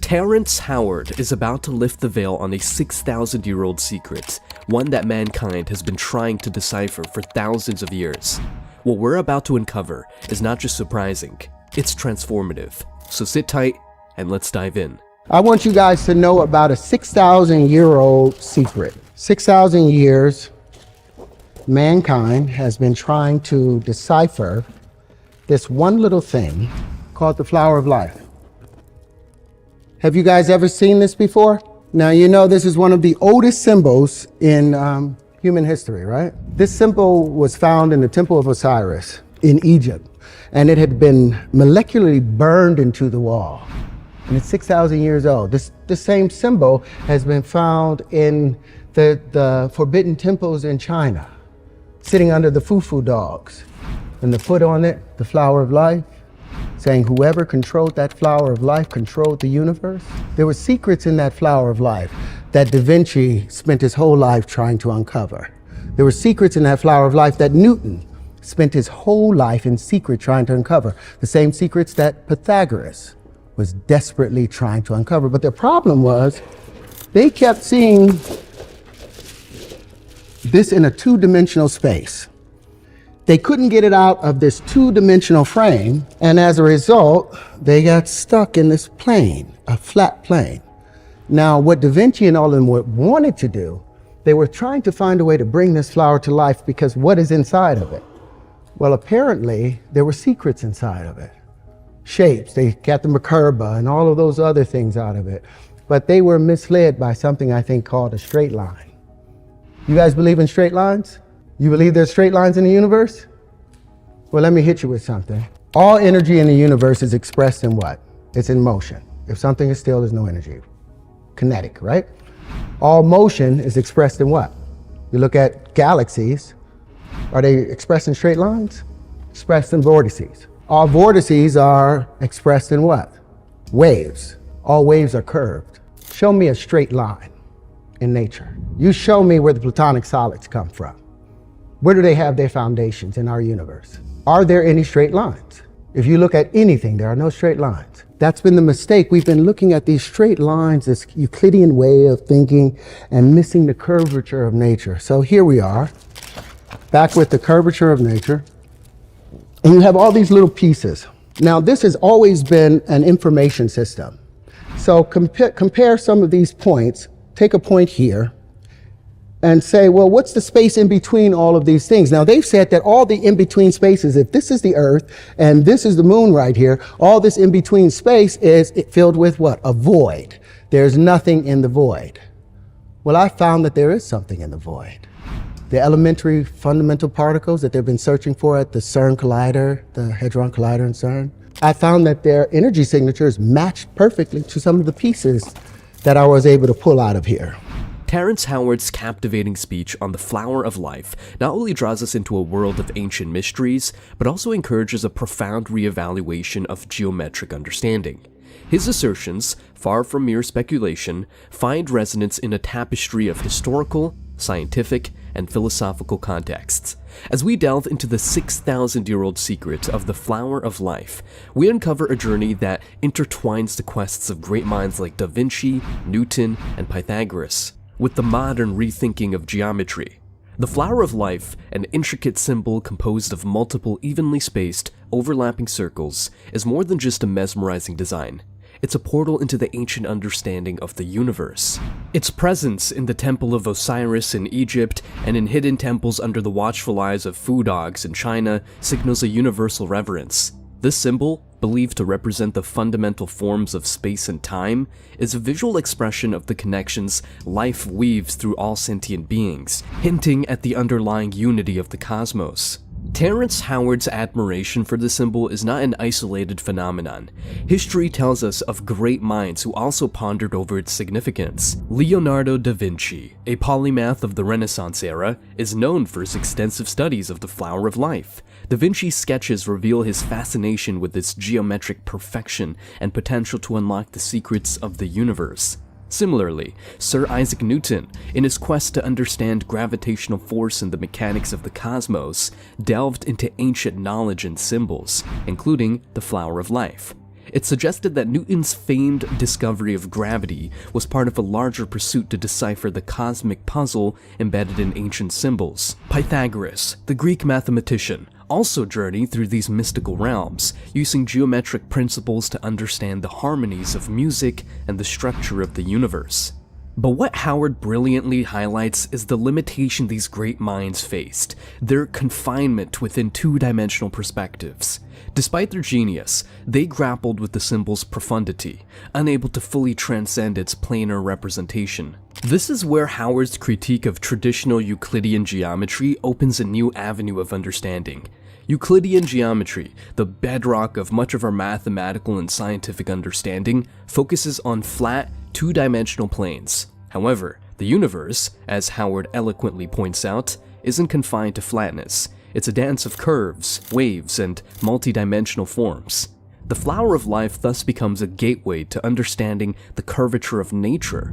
Terrence Howard is about to lift the veil on a 6,000-year-old secret, one that mankind has been trying to decipher for thousands of years. What we're about to uncover is not just surprising, it's transformative. So sit tight and let's dive in. I want you guys to know about a 6,000-year-old secret. 6,000 years, mankind has been trying to decipher this one little thing called the flower of life. Have you guys ever seen this before? Now, you know this is one of the oldest symbols in human history, right? This symbol was found in the Temple of Osiris in Egypt, and it had been molecularly burned into the wall. And it's 6,000 years old. This same symbol has been found in the forbidden temples in China, sitting under the fufu dogs. And the foot on it, the flower of life, saying whoever controlled that flower of life controlled the universe. There were secrets in that flower of life that Da Vinci spent his whole life trying to uncover. There were secrets in that flower of life that Newton spent his whole life in secret trying to uncover. The same secrets that Pythagoras was desperately trying to uncover. But their problem was they kept seeing this in a two-dimensional space. They couldn't get it out of this two-dimensional frame, and as a result, they got stuck in this plane, a flat plane. Now, what Da Vinci and all of them wanted to do, they were trying to find a way to bring this flower to life, because what is inside of it? Well, apparently, there were secrets inside of it. Shapes, they got the Merkaba and all of those other things out of it. But they were misled by something I think called a straight line. You guys believe in straight lines? You believe there's straight lines in the universe? Well, let me hit you with something. All energy in the universe is expressed in what? It's in motion. If something is still, there's no energy. Kinetic, right? All motion is expressed in what? You look at galaxies, are they expressed in straight lines? Expressed in vortices. All vortices are expressed in what? Waves. All waves are curved. Show me a straight line in nature. You show me where the platonic solids come from. Where do they have their foundations in our universe? Are there any straight lines? If you look at anything, there are no straight lines. That's been the mistake. We've been looking at these straight lines, this Euclidean way of thinking, and missing the curvature of nature. So here we are, back with the curvature of nature. And you have all these little pieces. Now, this has always been an information system. So compare some of these points, take a point here, and say, well, what's the space in between all of these things? Now, they've said that all the in-between spaces, if this is the Earth and this is the moon right here, all this in-between space is filled with what? A void. There's nothing in the void. Well, I found that there is something in the void. The elementary fundamental particles that they've been searching for at the CERN Collider, the Hadron Collider in CERN, I found that their energy signatures matched perfectly to some of the pieces that I was able to pull out of here. Terrence Howard's captivating speech on the flower of life not only draws us into a world of ancient mysteries, but also encourages a profound reevaluation of geometric understanding. His assertions, far from mere speculation, find resonance in a tapestry of historical, scientific, and philosophical contexts. As we delve into the 6,000-year-old secret of the flower of life, we uncover a journey that intertwines the quests of great minds like Da Vinci, Newton, and Pythagoras with the modern rethinking of geometry. The flower of life, an intricate symbol composed of multiple evenly spaced, overlapping circles, is more than just a mesmerizing design. It's a portal into the ancient understanding of the universe. Its presence in the Temple of Osiris in Egypt and in hidden temples under the watchful eyes of fu dogs in China signals a universal reverence. This symbol, believed to represent the fundamental forms of space and time, is a visual expression of the connections life weaves through all sentient beings, hinting at the underlying unity of the cosmos. Terrence Howard's admiration for the symbol is not an isolated phenomenon. History tells us of great minds who also pondered over its significance. Leonardo da Vinci, a polymath of the Renaissance era, is known for his extensive studies of the flower of life. Da Vinci's sketches reveal his fascination with its geometric perfection and potential to unlock the secrets of the universe. Similarly, Sir Isaac Newton, in his quest to understand gravitational force and the mechanics of the cosmos, delved into ancient knowledge and symbols, including the flower of life. It suggested that Newton's famed discovery of gravity was part of a larger pursuit to decipher the cosmic puzzle embedded in ancient symbols. Pythagoras, the Greek mathematician, also journeyed through these mystical realms, using geometric principles to understand the harmonies of music and the structure of the universe. But what Howard brilliantly highlights is the limitation these great minds faced, their confinement within two-dimensional perspectives. Despite their genius, they grappled with the symbol's profundity, unable to fully transcend its planar representation. This is where Howard's critique of traditional Euclidean geometry opens a new avenue of understanding. Euclidean geometry, the bedrock of much of our mathematical and scientific understanding, focuses on flat, two-dimensional planes. However, the universe, as Howard eloquently points out, isn't confined to flatness. It's a dance of curves, waves, and multidimensional forms. The flower of life thus becomes a gateway to understanding the curvature of nature.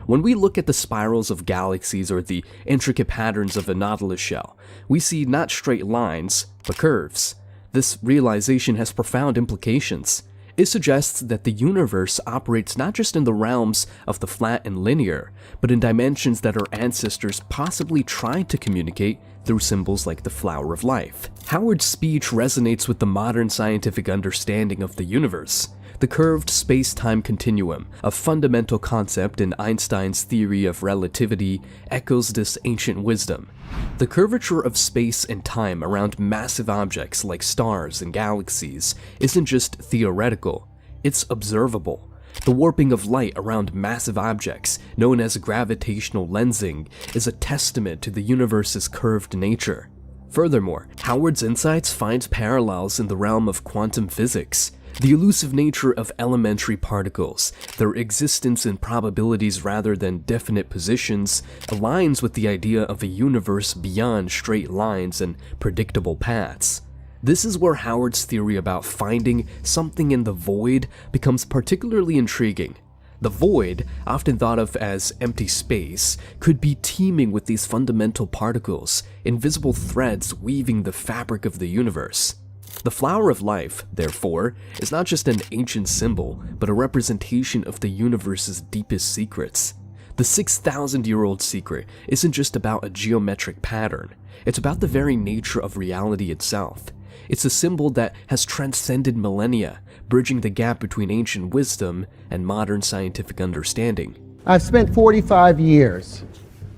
When we look at the spirals of galaxies or the intricate patterns of a nautilus shell, we see not straight lines, but curves. This realization has profound implications. It suggests that the universe operates not just in the realms of the flat and linear, but in dimensions that our ancestors possibly tried to communicate through symbols like the flower of life. Howard's speech resonates with the modern scientific understanding of the universe. The curved space-time continuum, a fundamental concept in Einstein's theory of relativity, echoes this ancient wisdom. The curvature of space and time around massive objects like stars and galaxies isn't just theoretical, it's observable. The warping of light around massive objects, known as gravitational lensing, is a testament to the universe's curved nature. Furthermore, Howard's insights find parallels in the realm of quantum physics. The elusive nature of elementary particles, their existence in probabilities rather than definite positions, aligns with the idea of a universe beyond straight lines and predictable paths. This is where Howard's theory about finding something in the void becomes particularly intriguing. The void, often thought of as empty space, could be teeming with these fundamental particles, invisible threads weaving the fabric of the universe. The flower of life, therefore, is not just an ancient symbol, but a representation of the universe's deepest secrets. The 6,000-year-old secret isn't just about a geometric pattern, it's about the very nature of reality itself. It's a symbol that has transcended millennia, bridging the gap between ancient wisdom and modern scientific understanding. I've spent 45 years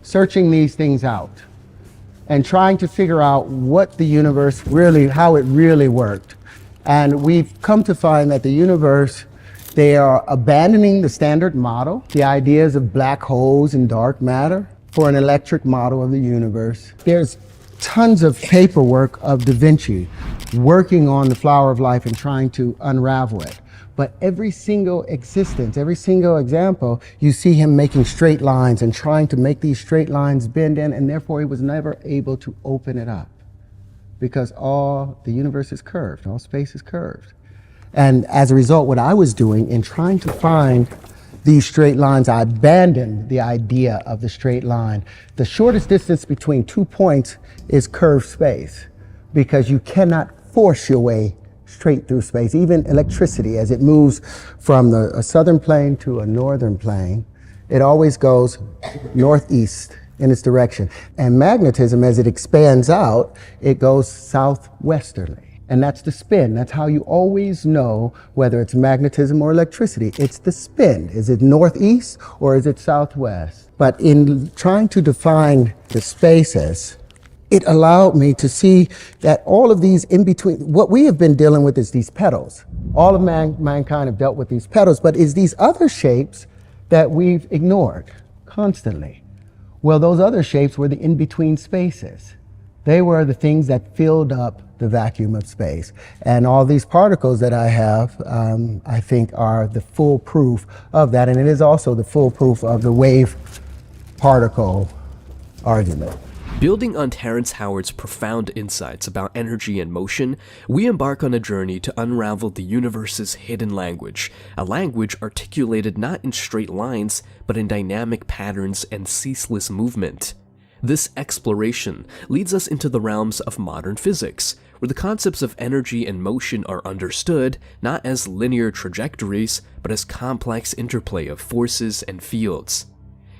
searching these things out and trying to figure out what the universe really, how it really worked. And we've come to find that the universe, they are abandoning the standard model, the ideas of black holes and dark matter, for an electric model of the universe. There's tons of paperwork of Da Vinci working on the flower of life and trying to unravel it. But every single existence, every single example, you see him making straight lines and trying to make these straight lines bend in, and therefore he was never able to open it up because all the universe is curved, all space is curved. And as a result, what I was doing in trying to find these straight lines, I abandoned the idea of the straight line. The shortest distance between 2 points is curved space because you cannot force your way straight through space. Even electricity, as it moves from a southern plane to a northern plane, it always goes northeast in its direction. And magnetism, as it expands out, it goes southwesterly. And that's the spin. That's how you always know whether it's magnetism or electricity. It's the spin. Is it northeast or is it southwest? But in trying to define the spaces, it allowed me to see that all of these in between, what we have been dealing with is these petals. All of mankind have dealt with these petals, but it's these other shapes that we've ignored constantly. Well, those other shapes were the in-between spaces. They were the things that filled up the vacuum of space. And all these particles that I have, I think are the full proof of that. And it is also the full proof of the wave particle argument. Building on Terrence Howard's profound insights about energy and motion, we embark on a journey to unravel the universe's hidden language, a language articulated not in straight lines, but in dynamic patterns and ceaseless movement. This exploration leads us into the realms of modern physics, where the concepts of energy and motion are understood not as linear trajectories, but as complex interplay of forces and fields.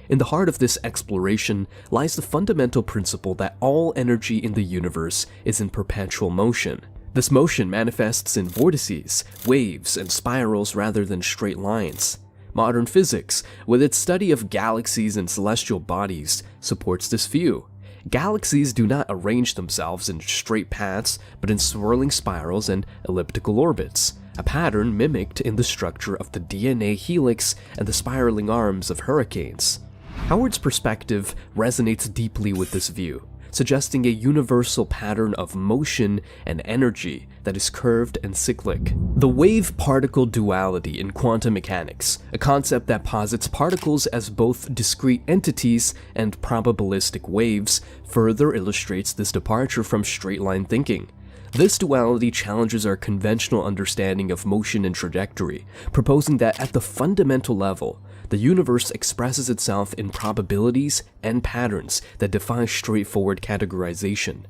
In the heart of this exploration lies the fundamental principle that all energy in the universe is in perpetual motion. This motion manifests in vortices, waves, and spirals rather than straight lines. Modern physics, with its study of galaxies and celestial bodies, supports this view. Galaxies do not arrange themselves in straight paths, but in swirling spirals and elliptical orbits, a pattern mimicked in the structure of the DNA helix and the spiraling arms of hurricanes. Howard's perspective resonates deeply with this view, suggesting a universal pattern of motion and energy that is curved and cyclic. The wave-particle duality in quantum mechanics, a concept that posits particles as both discrete entities and probabilistic waves, further illustrates this departure from straight-line thinking. This duality challenges our conventional understanding of motion and trajectory, proposing that at the fundamental level, the universe expresses itself in probabilities and patterns that defy straightforward categorization.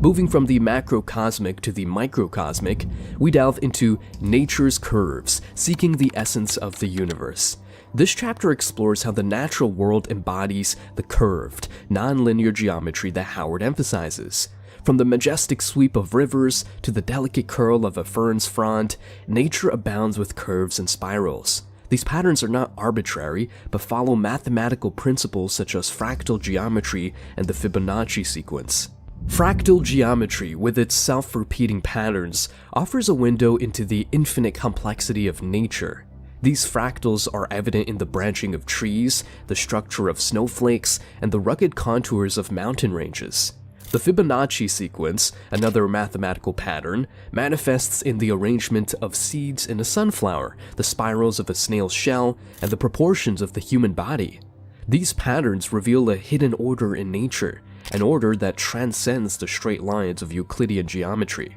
Moving from the macrocosmic to the microcosmic, we delve into nature's curves, seeking the essence of the universe. This chapter explores how the natural world embodies the curved, non-linear geometry that Howard emphasizes. From the majestic sweep of rivers to the delicate curl of a fern's frond, nature abounds with curves and spirals. These patterns are not arbitrary, but follow mathematical principles such as fractal geometry and the Fibonacci sequence. Fractal geometry, with its self-repeating patterns, offers a window into the infinite complexity of nature. These fractals are evident in the branching of trees, the structure of snowflakes, and the rugged contours of mountain ranges. The Fibonacci sequence, another mathematical pattern, manifests in the arrangement of seeds in a sunflower, the spirals of a snail's shell, and the proportions of the human body. These patterns reveal a hidden order in nature, an order that transcends the straight lines of Euclidean geometry.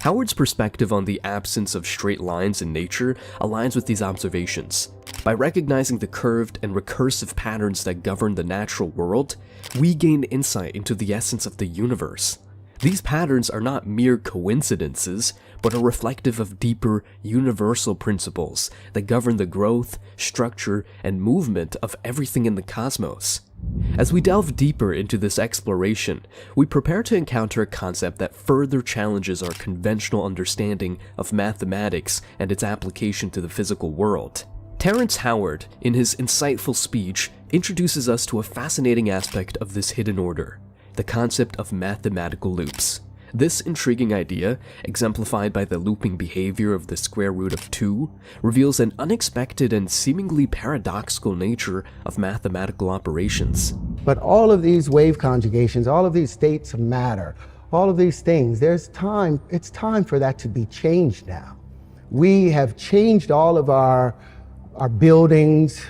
Howard's perspective on the absence of straight lines in nature aligns with these observations. By recognizing the curved and recursive patterns that govern the natural world, we gain insight into the essence of the universe. These patterns are not mere coincidences, but are reflective of deeper, universal principles that govern the growth, structure, and movement of everything in the cosmos. As we delve deeper into this exploration, we prepare to encounter a concept that further challenges our conventional understanding of mathematics and its application to the physical world. Terrence Howard, in his insightful speech, introduces us to a fascinating aspect of this hidden order, the concept of mathematical loops. This intriguing idea, exemplified by the looping behavior of the square root of 2, reveals an unexpected and seemingly paradoxical nature of mathematical operations. But all of these wave conjugations, all of these states of matter, all of these things, it's time for that to be changed now. We have changed all of our buildings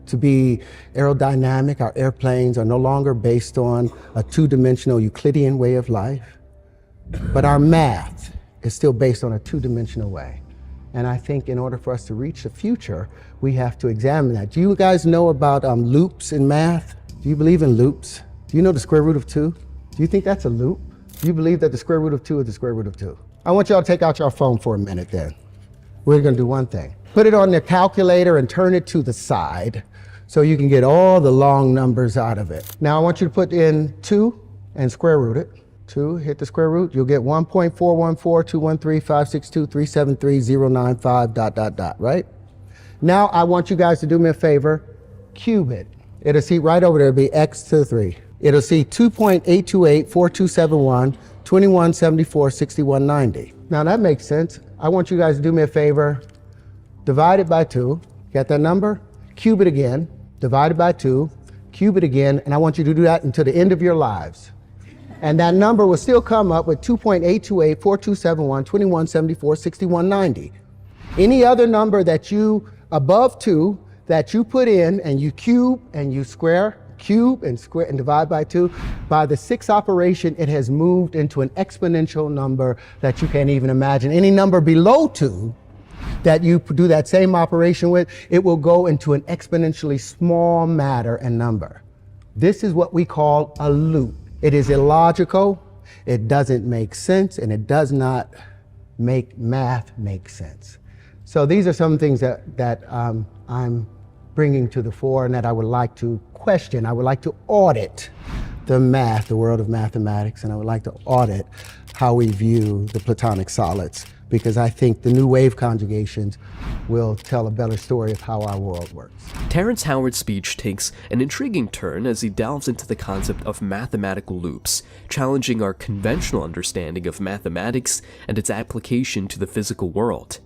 to be aerodynamic. Our airplanes are no longer based on a two-dimensional Euclidean way of life. But our math is still based on a two-dimensional way. And I think in order for us to reach the future, we have to examine that. Do you guys know about loops in math? Do you believe in loops? Do you know the square root of 2? Do you think that's a loop? Do you believe that the square root of 2 is the square root of 2? I want y'all to take out your phone for a minute then. We're gonna do one thing. Put it on the calculator and turn it to the side so you can get all the long numbers out of it. Now I want you to put in 2 and square root it. 2, hit the square root, you'll get 1.4142135623739095 ... right? Now I want you guys to do me a favor, cube it. It'll see right over there, it'll be x to the 3. It'll see 2.828427121746190. Now that makes sense. I want you guys to do me a favor, divide it by 2, get that number? Cube it again, divide it by 2, cube it again, and I want you to do that until the end of your lives. And that number will still come up with 2.828427121746190. Any other number that you, above 2, that you put in and you cube and you square, cube and square and divide by 2, by the 6th operation, it has moved into an exponential number that you can't even imagine. Any number below 2 that you do that same operation with, it will go into an exponentially small matter and number. This is what we call a loop. It is illogical, It doesn't make sense, and it does not make math make sense. So these are some things that I'm bringing to the fore and that I would like to question. I would like to audit the math, the world of mathematics, and I would like to audit how we view the Platonic solids, because I think the new wave conjugations will tell a better story of how our world works. Terrence Howard's speech takes an intriguing turn as he delves into the concept of mathematical loops, challenging our conventional understanding of mathematics and its application to the physical world.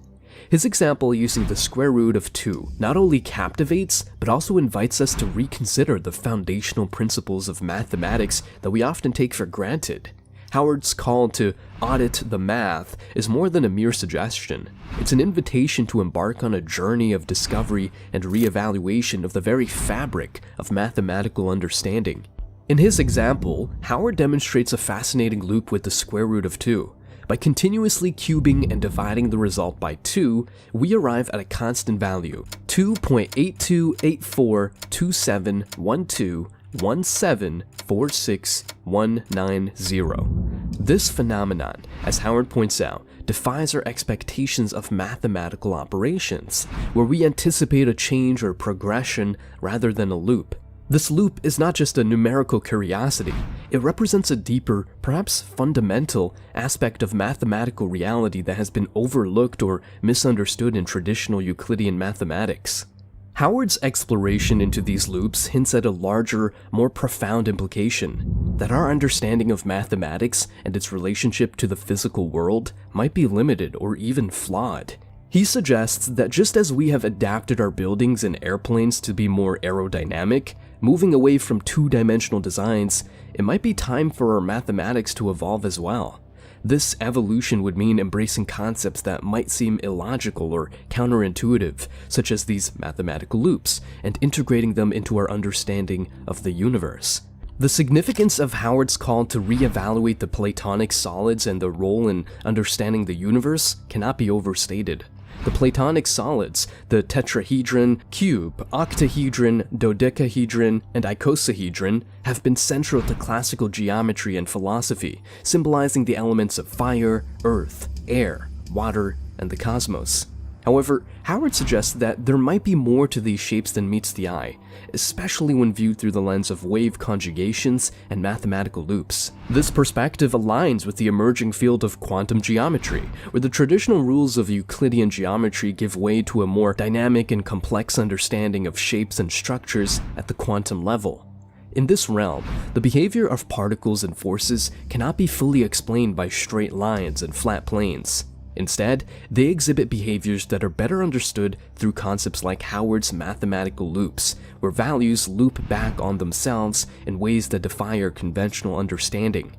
His example using the square root of 2 not only captivates, but also invites us to reconsider the foundational principles of mathematics that we often take for granted. Howard's call to audit the math is more than a mere suggestion. It's an invitation to embark on a journey of discovery and reevaluation of the very fabric of mathematical understanding. In his example, Howard demonstrates a fascinating loop with the square root of 2. By continuously cubing and dividing the result by 2, we arrive at a constant value, 2.82842712174619. This phenomenon, as Howard points out, defies our expectations of mathematical operations, where we anticipate a change or progression rather than a loop. This loop is not just a numerical curiosity, it represents a deeper, perhaps fundamental, aspect of mathematical reality that has been overlooked or misunderstood in traditional Euclidean mathematics. Howard's exploration into these loops hints at a larger, more profound implication, that our understanding of mathematics and its relationship to the physical world might be limited or even flawed. He suggests that just as we have adapted our buildings and airplanes to be more aerodynamic, moving away from two-dimensional designs, it might be time for our mathematics to evolve as well. This evolution would mean embracing concepts that might seem illogical or counterintuitive, such as these mathematical loops, and integrating them into our understanding of the universe. The significance of Howard's call to reevaluate the Platonic solids and their role in understanding the universe cannot be overstated. The Platonic solids, the tetrahedron, cube, octahedron, dodecahedron, and icosahedron, have been central to classical geometry and philosophy, symbolizing the elements of fire, earth, air, water, and the cosmos. However, Howard suggests that there might be more to these shapes than meets the eye, especially when viewed through the lens of wave conjugations and mathematical loops. This perspective aligns with the emerging field of quantum geometry, where the traditional rules of Euclidean geometry give way to a more dynamic and complex understanding of shapes and structures at the quantum level. In this realm, the behavior of particles and forces cannot be fully explained by straight lines and flat planes. Instead, they exhibit behaviors that are better understood through concepts like Howard's mathematical loops, where values loop back on themselves in ways that defy our conventional understanding.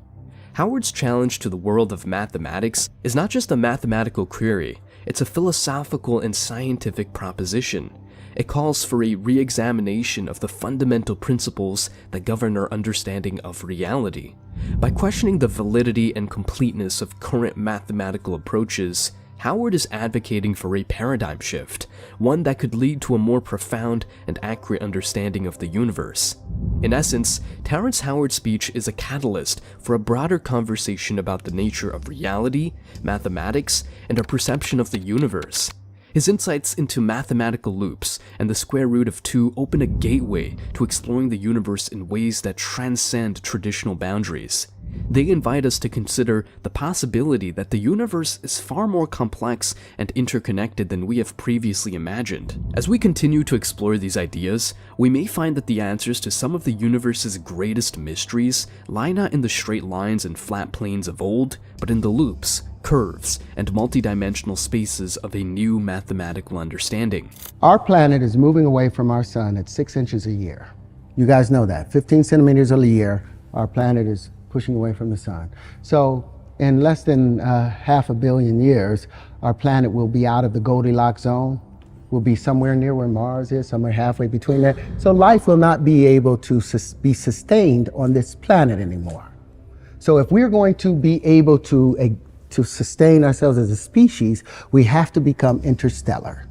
Howard's challenge to the world of mathematics is not just a mathematical query, it's a philosophical and scientific proposition. It calls for a re-examination of the fundamental principles that govern our understanding of reality. By questioning the validity and completeness of current mathematical approaches, Howard is advocating for a paradigm shift, one that could lead to a more profound and accurate understanding of the universe. In essence, Terrence Howard's speech is a catalyst for a broader conversation about the nature of reality, mathematics, and our perception of the universe. His insights into mathematical loops and the square root of 2 open a gateway to exploring the universe in ways that transcend traditional boundaries. They invite us to consider the possibility that the universe is far more complex and interconnected than we have previously imagined. As we continue to explore these ideas, we may find that the answers to some of the universe's greatest mysteries lie not in the straight lines and flat planes of old, but in the loops, curves, and multidimensional spaces of a new mathematical understanding. Our planet is moving away from our sun at 6 inches a year. You guys know that. 15 centimeters a year, our planet is pushing away from the sun. So in less than 500 million years, our planet will be out of the Goldilocks zone. We'll be somewhere near where Mars is, somewhere halfway between there. So life will not be able to be sustained on this planet anymore. So if we're going to be able to sustain ourselves as a species, we have to become interstellar.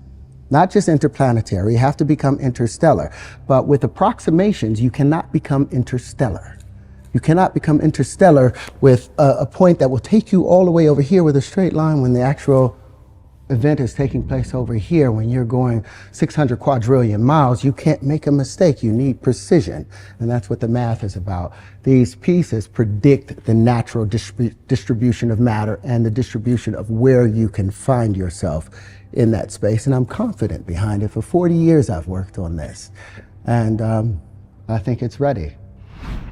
Not just interplanetary, you have to become interstellar. But with approximations, you cannot become interstellar. You cannot become interstellar with a point that will take you all the way over here with a straight line when the actual event is taking place over here. When you're going 600 quadrillion miles, you can't make a mistake. You need precision. And that's what the math is about. These pieces predict the natural distribution of matter and the distribution of where you can find yourself in that space. And I'm confident behind it. For 40 years, I've worked on this. And I think it's ready.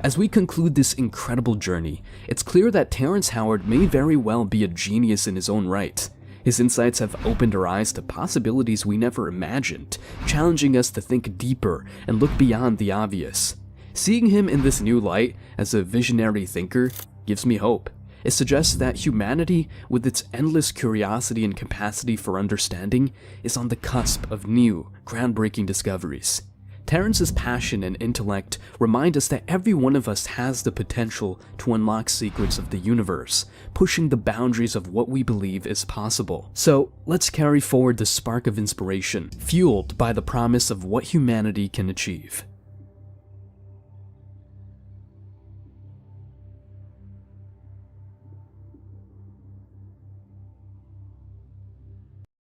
As we conclude this incredible journey, it's clear that Terrence Howard may very well be a genius in his own right. His insights have opened our eyes to possibilities we never imagined, challenging us to think deeper and look beyond the obvious. Seeing him in this new light as a visionary thinker gives me hope. It suggests that humanity, with its endless curiosity and capacity for understanding, is on the cusp of new, groundbreaking discoveries. Terrence's passion and intellect remind us that every one of us has the potential to unlock secrets of the universe, pushing the boundaries of what we believe is possible. So let's carry forward the spark of inspiration, fueled by the promise of what humanity can achieve.